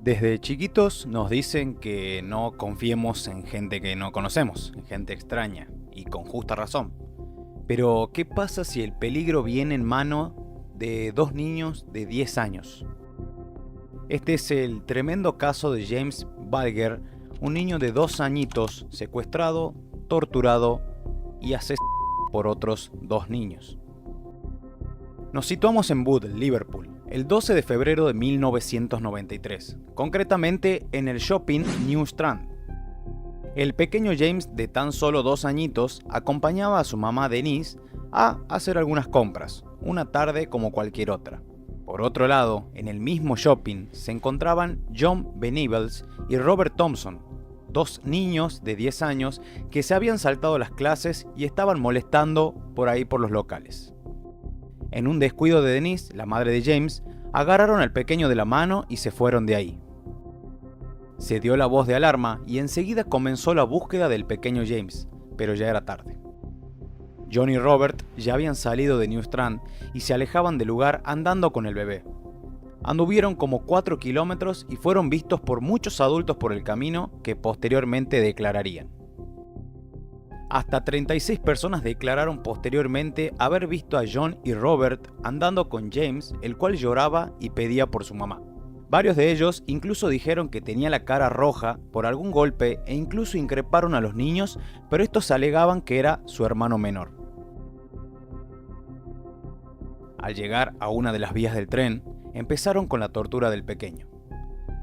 Desde chiquitos nos dicen que no confiemos en gente que no conocemos, en gente extraña, y con justa razón. Pero, ¿qué pasa si el peligro viene en mano de dos niños de 10 años? Este es el tremendo caso de James Bulger, un niño de 2 añitos secuestrado, torturado y asesinado por otros dos niños. Nos situamos en Wood, Liverpool, el 12 de febrero de 1993, concretamente en el shopping New Strand. El pequeño James, de tan solo 2 añitos, acompañaba a su mamá Denise a hacer algunas compras, una tarde como cualquier otra. Por otro lado, en el mismo shopping se encontraban John Venables y Robert Thompson, dos niños de 10 años que se habían saltado las clases y estaban molestando por ahí por los locales. En un descuido de Denise, la madre de James, agarraron al pequeño de la mano y se fueron de ahí. Se dio la voz de alarma y enseguida comenzó la búsqueda del pequeño James, pero ya era tarde. John y Robert ya habían salido de New Strand y se alejaban del lugar andando con el bebé. Anduvieron como 4 kilómetros y fueron vistos por muchos adultos por el camino que posteriormente declararían. Hasta 36 personas declararon posteriormente haber visto a John y Robert andando con James, el cual lloraba y pedía por su mamá. Varios de ellos incluso dijeron que tenía la cara roja por algún golpe e incluso increparon a los niños, pero estos alegaban que era su hermano menor. Al llegar a una de las vías del tren, empezaron con la tortura del pequeño.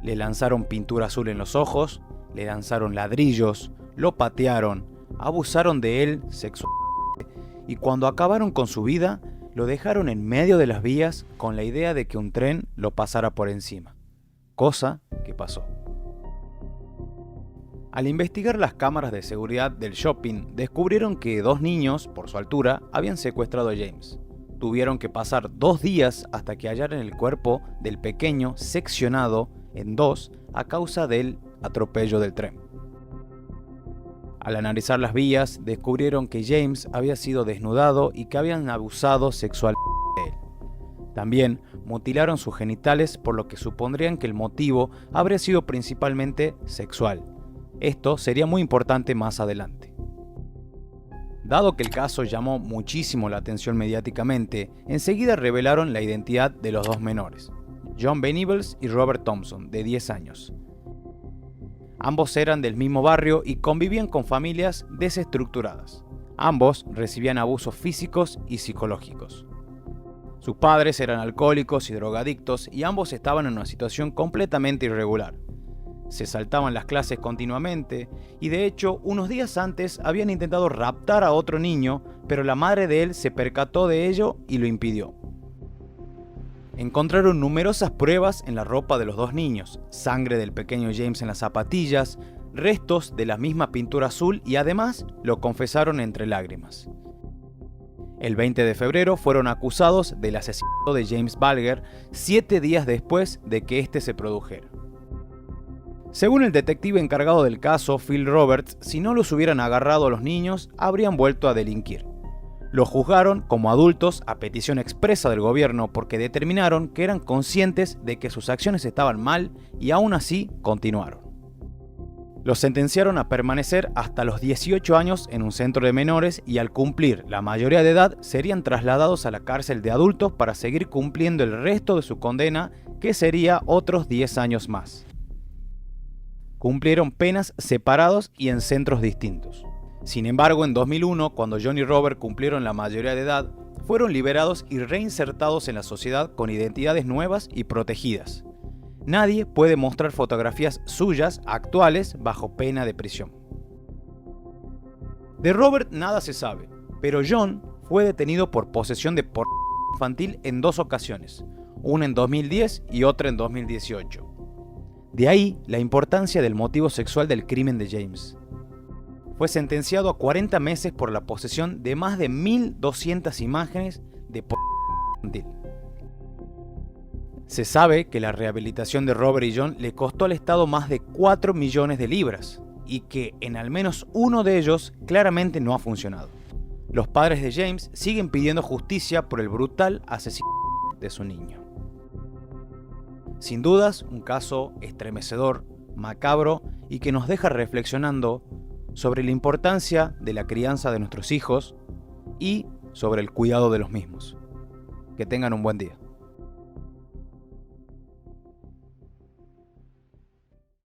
Le lanzaron pintura azul en los ojos, le lanzaron ladrillos, lo patearon, abusaron de él sexualmente y cuando acabaron con su vida, lo dejaron en medio de las vías con la idea de que un tren lo pasara por encima. Cosa que pasó. Al investigar las cámaras de seguridad del shopping, descubrieron que dos niños, por su altura, habían secuestrado a James. Tuvieron que pasar 2 días hasta que hallaran el cuerpo del pequeño seccionado en 2 a causa del atropello del tren. Al analizar las vías, descubrieron que James había sido desnudado y que habían abusado sexualmente de él. También mutilaron sus genitales, por lo que supondrían que el motivo habría sido principalmente sexual. Esto sería muy importante más adelante. Dado que el caso llamó muchísimo la atención mediáticamente, enseguida revelaron la identidad de los dos menores, John Venables y Robert Thompson, de 10 años. Ambos eran del mismo barrio y convivían con familias desestructuradas. Ambos recibían abusos físicos y psicológicos. Sus padres eran alcohólicos y drogadictos y ambos estaban en una situación completamente irregular. Se saltaban las clases continuamente y de hecho unos días antes habían intentado raptar a otro niño, pero la madre de él se percató de ello y lo impidió. Encontraron numerosas pruebas en la ropa de los dos niños, sangre del pequeño James en las zapatillas, restos de la misma pintura azul y además lo confesaron entre lágrimas. El 20 de febrero fueron acusados del asesinato de James Bulger 7 días después de que este se produjera. Según el detective encargado del caso, Phil Roberts, si no los hubieran agarrado a los niños, habrían vuelto a delinquir. Los juzgaron como adultos a petición expresa del gobierno porque determinaron que eran conscientes de que sus acciones estaban mal y aún así continuaron. Los sentenciaron a permanecer hasta los 18 años en un centro de menores y al cumplir la mayoría de edad serían trasladados a la cárcel de adultos para seguir cumpliendo el resto de su condena, que sería otros 10 años más. Cumplieron penas separados y en centros distintos. Sin embargo, en 2001, cuando John y Robert cumplieron la mayoría de edad, fueron liberados y reinsertados en la sociedad con identidades nuevas y protegidas. Nadie puede mostrar fotografías suyas actuales bajo pena de prisión. De Robert nada se sabe, pero John fue detenido por posesión de pornografía infantil en 2 ocasiones, una en 2010 y otra en 2018. De ahí la importancia del motivo sexual del crimen de James. Fue sentenciado a 40 meses por la posesión de más de 1.200 imágenes de pornografía infantil. Se sabe que la rehabilitación de Robert y John le costó al Estado más de 4 millones de libras y que en al menos uno de ellos claramente no ha funcionado. Los padres de James siguen pidiendo justicia por el brutal asesinato de su niño. Sin dudas, un caso estremecedor, macabro y que nos deja reflexionando sobre la importancia de la crianza de nuestros hijos y sobre el cuidado de los mismos. Que tengan un buen día.